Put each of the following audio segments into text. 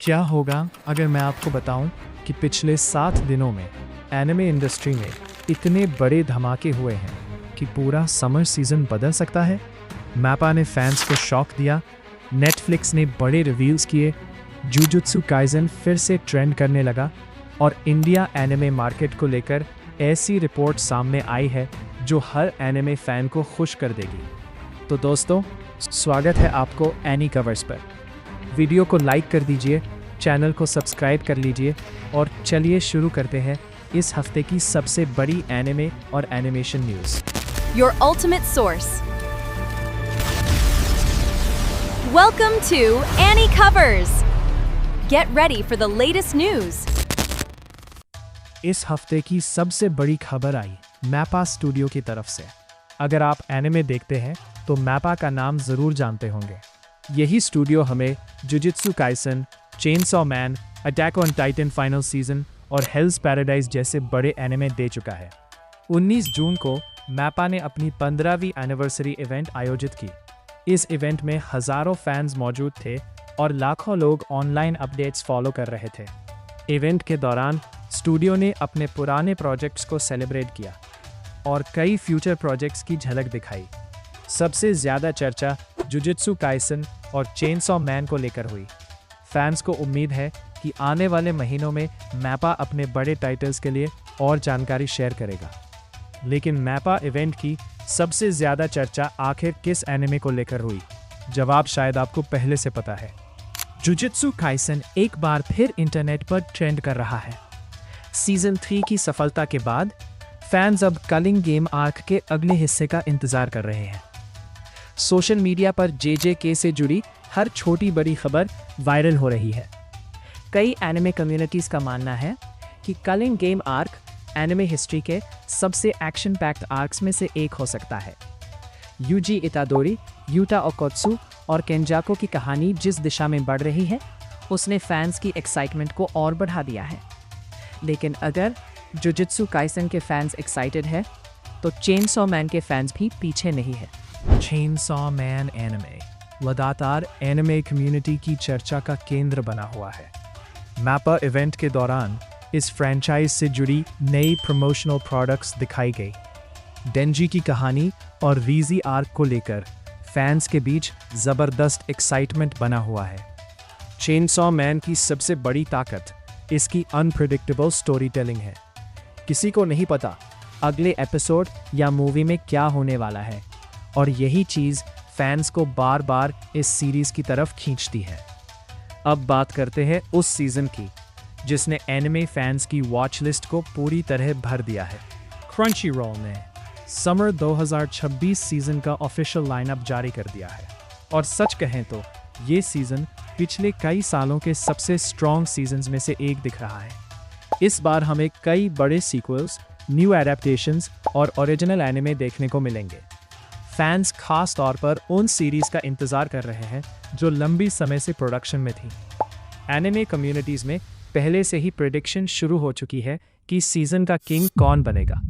क्या होगा अगर मैं आपको बताऊं कि पिछले 7 दिनों में एनिमे इंडस्ट्री में इतने बड़े धमाके हुए हैं कि पूरा समर सीजन बदल सकता है। मैपा ने फैंस को शॉक दिया, नेटफ्लिक्स ने बड़े रिवील्स किए, जुजुत्सु काइजन फिर से ट्रेंड करने लगा और इंडिया एनिमे मार्केट को लेकर ऐसी रिपोर्ट सामने आई है जो हर एनिमे फैन को खुश कर देगी। तो दोस्तों, स्वागत है आपको एनी कवर्स पर। वीडियो को लाइक कर दीजिए, चैनल को सब्सक्राइब कर लीजिए और चलिए शुरू करते हैं इस हफ्ते की सबसे बड़ी एनिमे और animation news. Your ultimate source. Welcome to Annie Covers. Get ready for the latest news. इस हफ्ते की सबसे बड़ी खबर आई मैपा स्टूडियो की तरफ से। अगर आप एनिमे देखते हैं तो मैपा का नाम ज़रूर जानते होंगे। यही स्टूडियो हमें jujutsu Kaisen, chainsaw man, attack on Titan final season और हेल्स पैराडाइज जैसे बड़े एनिमे दे चुका है। 19 जून को मैपा ने अपनी 15वीं एनिवर्सरी इवेंट आयोजित की। इस इवेंट में हज़ारों फैंस मौजूद थे और लाखों लोग ऑनलाइन अपडेट्स फॉलो कर रहे थे। इवेंट के दौरान स्टूडियो ने अपने पुराने प्रोजेक्ट्स को सेलिब्रेट किया और कई फ्यूचर प्रोजेक्ट्स की झलक दिखाई। सबसे ज़्यादा चर्चा जुजुत्सु काइसन और चेनसॉ मैन को लेकर हुई। फैंस को उम्मीद है कि आने वाले महीनों में मैपा अपने बड़े टाइटल्स के लिए और जानकारी शेयर करेगा। लेकिन मैपा इवेंट की सबसे ज़्यादा चर्चा आखिर किस एनिमे को लेकर हुई? जवाब शायद आपको पहले से पता है। जुजुत्सु काइसन एक बार फिर इंटरनेट पर ट्रेंड कर रहा है। सीजन 3 की सफलता के बाद फैंस अब कलिंग गेम आर्क के अगले हिस्से का इंतजार कर रहे हैं। सोशल मीडिया पर JJK से जुड़ी हर छोटी बड़ी खबर वायरल हो रही है। कई एनिमे कम्युनिटीज का मानना है कि killing game arc anime history के सबसे एक्शन पैक्ड आर्क्स में से एक हो सकता है। यूजी इतादोरी, यूटा ओकोत्सु और केंजाको की कहानी जिस दिशा में बढ़ रही है उसने फैंस की एक्साइटमेंट को और बढ़ा दिया है। लेकिन अगर जुजुत्सु काइसन के फैंस एक्साइटेड है तो चेनसॉ मैन के फैंस भी पीछे नहीं है। चेनसॉ मैन एनिमे लगातार एनिमे कम्युनिटी की चर्चा का केंद्र बना हुआ है। मैपा इवेंट के दौरान इस फ्रेंचाइज से जुड़ी नई प्रमोशनल प्रोडक्ट्स दिखाई गई। डेंजी की कहानी और रीजी आर्क को लेकर फैंस के बीच ज़बरदस्त एक्साइटमेंट बना हुआ है। चेनसॉ मैन की सबसे बड़ी ताकत इसकी अनप्रेडिक्टेबल स्टोरी टेलिंग है। किसी को नहीं पता अगले एपिसोड या मूवी में क्या होने वाला है और यही चीज़ फैंस को बार बार इस सीरीज़ की तरफ खींचती है। अब बात करते हैं उस सीज़न की जिसने एनिमे फैंस की वॉच लिस्ट को पूरी तरह भर दिया है। क्रंचीरोल ने समर 2026 सीज़न का ऑफिशियल लाइनअप जारी कर दिया है और सच कहें तो ये सीज़न पिछले कई सालों के सबसे स्ट्रॉन्ग सीजन्स में से एक दिख रहा है। इस बार हमें कई बड़े सीक्वल्स, न्यू एडेप्टेशंस और ओरिजिनल एनिमे देखने को मिलेंगे। फैंस खास तौर पर उन सीरीज़ का इंतज़ार कर रहे हैं जो लंबी समय से प्रोडक्शन में थी। एनिमे कम्युनिटीज़ में पहले से ही प्रेडिक्शन शुरू हो चुकी है कि सीज़न का किंग कौन बनेगा।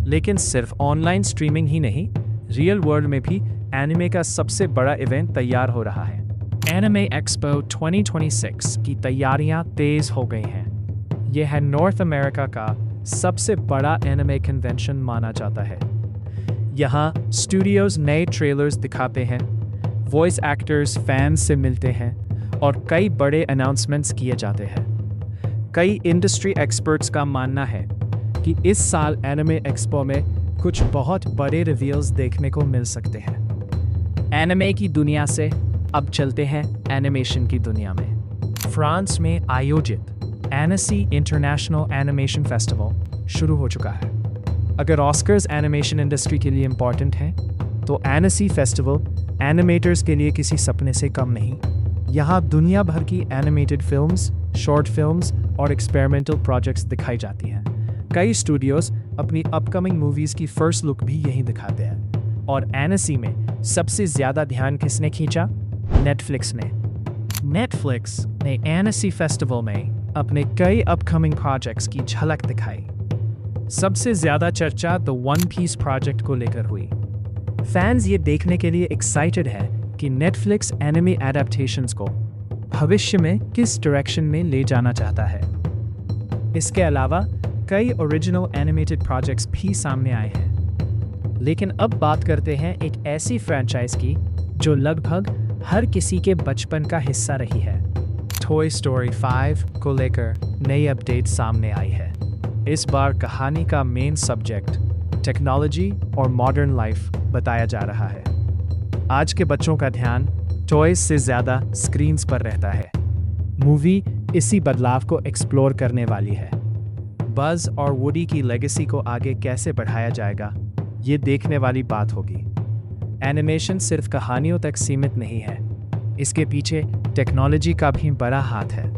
लेकिन सिर्फ ऑनलाइन स्ट्रीमिंग ही नहीं, रियल वर्ल्ड में भी एनिमे का सबसे बड़ा इवेंट तैयार हो रहा है। एनिमे एक्सपो 2026 की तैयारियां तेज़ हो गई हैं। यह है नॉर्थ अमेरिका का सबसे बड़ा एनिमे कन्वेंशन माना जाता है। यहाँ स्टूडियोज़ नए ट्रेलर्स दिखाते हैं, वॉइस एक्टर्स फैंस से मिलते हैं और कई बड़े अनाउंसमेंट्स किए जाते हैं। कई इंडस्ट्री एक्सपर्ट्स का मानना है कि इस साल एनिमे एक्सपो में कुछ बहुत बड़े रिवील्स देखने को मिल सकते हैं। एनिमे की दुनिया से अब चलते हैं एनिमेशन की दुनिया में। फ्रांस में आयोजित एनेसी इंटरनेशनल एनिमेशन फेस्टिवल शुरू हो चुका है। अगर ऑस्कर्स एनिमेशन इंडस्ट्री के लिए इम्पॉर्टेंट है तो एनेसी फेस्टिवल एनिमेटर्स के लिए किसी सपने से कम नहीं। यहाँ दुनिया भर की एनिमेटेड फिल्म्स, शॉर्ट फिल्म्स और एक्सपेरिमेंटल प्रोजेक्ट्स दिखाई जाती हैं। कई स्टूडियोज़ अपनी अपकमिंग मूवीज़ की फर्स्ट लुक भी यहीं दिखाते हैं। और एनेसी में सबसे ज़्यादा ध्यान किसने खींचा? नेटफ्लिक्स ने। नेटफ्लिक्स ने एनेसी फेस्टिवल में अपने कई अपकमिंग प्रोजेक्ट्स की झलक दिखाई। सबसे ज़्यादा चर्चा द वन पीस प्रोजेक्ट को लेकर हुई। फैंस ये देखने के लिए एक्साइटेड है कि नेटफ्लिक्स एनिमे एडेप्टेशंस को भविष्य में किस डायरेक्शन में ले जाना चाहता है। इसके अलावा कई ओरिजिनल एनिमेटेड प्रोजेक्ट्स भी सामने आए हैं। लेकिन अब बात करते हैं एक ऐसी फ्रेंचाइज की जो लगभग हर किसी के बचपन का हिस्सा रही है। टॉय स्टोरी 5 को लेकर नई अपडेट सामने आई है। इस बार कहानी का मेन सब्जेक्ट टेक्नोलॉजी और मॉडर्न लाइफ बताया जा रहा है। आज के बच्चों का ध्यान टॉयज से ज़्यादा स्क्रीन्स पर रहता है। मूवी इसी बदलाव को एक्सप्लोर करने वाली है। बज़ और वुडी की लेगेसी को आगे कैसे बढ़ाया जाएगा, ये देखने वाली बात होगी। एनिमेशन सिर्फ कहानियों तक सीमित नहीं है, इसके पीछे टेक्नोलॉजी का भी बड़ा हाथ है।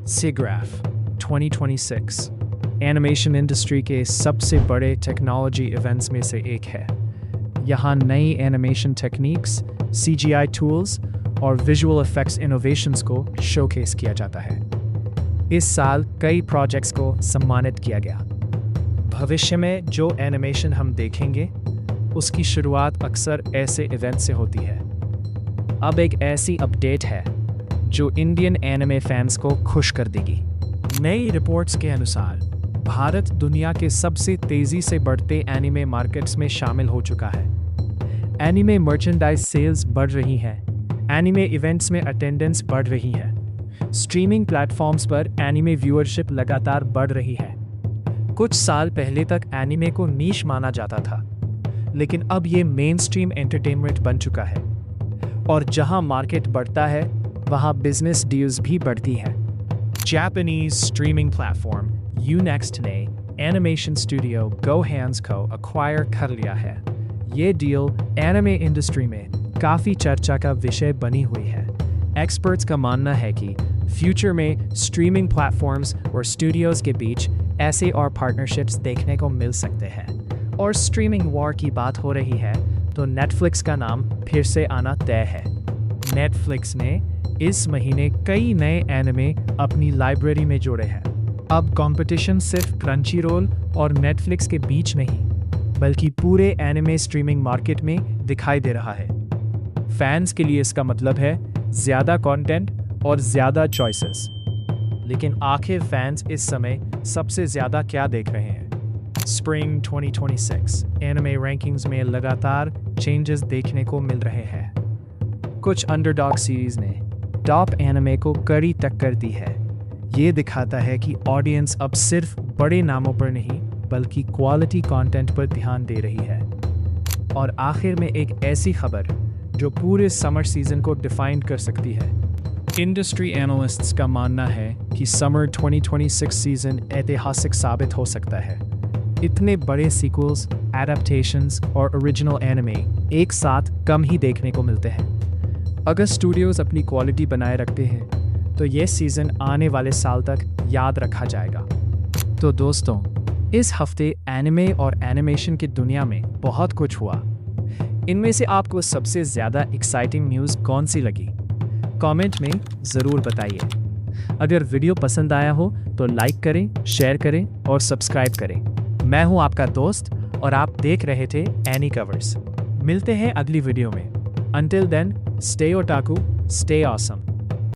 SIGGRAPH 2026 एनिमेशन इंडस्ट्री के सबसे बड़े टेक्नोलॉजी इवेंट्स में से एक है। यहाँ नई एनिमेशन टेक्निक्स, CGI टूल्स और विजुअल इफेक्ट्स इनोवेशंस को शोकेस किया जाता है। इस साल कई प्रोजेक्ट्स को सम्मानित किया गया। भविष्य में जो एनिमेशन हम देखेंगे उसकी शुरुआत अक्सर ऐसे इवेंट से होती है। अब एक ऐसी अपडेट है जो इंडियन एनिमे फैंस को खुश कर देगी। नई रिपोर्ट्स के अनुसार भारत दुनिया के सबसे तेजी से बढ़ते एनिमे मार्केट्स में शामिल हो चुका है। एनिमे मर्चेंडाइज सेल्स बढ़ रही हैं, एनिमे इवेंट्स में अटेंडेंस बढ़ रही है, स्ट्रीमिंग प्लेटफॉर्म्स पर एनिमे व्यूअरशिप लगातार बढ़ रही है। कुछ साल पहले तक एनिमे को नीश माना जाता था, लेकिन अब ये मेन स्ट्रीम एंटरटेनमेंट बन चुका है। और जहां मार्केट बढ़ता है वहां बिजनेस डील्स भी बढ़ती हैं। जापानीज स्ट्रीमिंग प्लेटफॉर्म यूनेक्स्ट ने एनिमेशन स्टूडियो GoHands को अक्वायर कर लिया है। ये डील एनिमे इंडस्ट्री में काफ़ी चर्चा का विषय बनी हुई है। एक्सपर्ट्स का मानना है कि फ्यूचर में स्ट्रीमिंग प्लेटफॉर्म्स और स्टूडियोज के बीच ऐसे और पार्टनरशिप्स देखने को मिल सकते हैं। और स्ट्रीमिंग वॉर की बात हो रही है तो नेटफ्लिक्स का नाम फिर से आना तय है। नेटफ्लिक्स ने इस महीने कई नए एनिमे अपनी लाइब्रेरी में जोड़े हैं। अब कंपटीशन सिर्फ क्रंचीरोल और नेटफ्लिक्स के बीच नहीं, बल्कि पूरे एनिमे स्ट्रीमिंग मार्केट में दिखाई दे रहा है। फैंस के लिए इसका मतलब है ज़्यादा कंटेंट और ज़्यादा चॉइसेस। लेकिन आखिर फैंस इस समय सबसे ज़्यादा क्या देख रहे हैं? स्प्रिंग 2026 एनिमे रैंकिंग्स में लगातार चेंजेस देखने को मिल रहे हैं। कुछ अंडरडॉग सीरीज ने टॉप एनिमे को कड़ी टक्कर दी है। ये दिखाता है कि ऑडियंस अब सिर्फ बड़े नामों पर नहीं बल्कि क्वालिटी कंटेंट पर ध्यान दे रही है। और आखिर में एक ऐसी खबर जो पूरे समर सीजन को डिफाइन कर सकती है। इंडस्ट्री एनालिस्ट्स का मानना है कि समर 2026 सीजन ऐतिहासिक साबित हो सकता है। इतने बड़े सीक्वल्स, एडेप्टेशंस और ओरिजिनल एनिमे एक साथ कम ही देखने को मिलते हैं। अगर स्टूडियोज अपनी क्वालिटी बनाए रखते हैं तो ये सीज़न आने वाले साल तक याद रखा जाएगा। तो दोस्तों, इस हफ्ते एनिमे और एनिमेशन की दुनिया में बहुत कुछ हुआ। इनमें से आपको सबसे ज़्यादा एक्साइटिंग न्यूज़ कौन सी लगी? कमेंट में ज़रूर बताइए। अगर वीडियो पसंद आया हो तो लाइक करें, शेयर करें और सब्सक्राइब करें। मैं हूं आपका दोस्त और आप देख रहे थे एनी कवर्स। मिलते हैं अगली वीडियो में। Until then, stay otaku, stay awesome.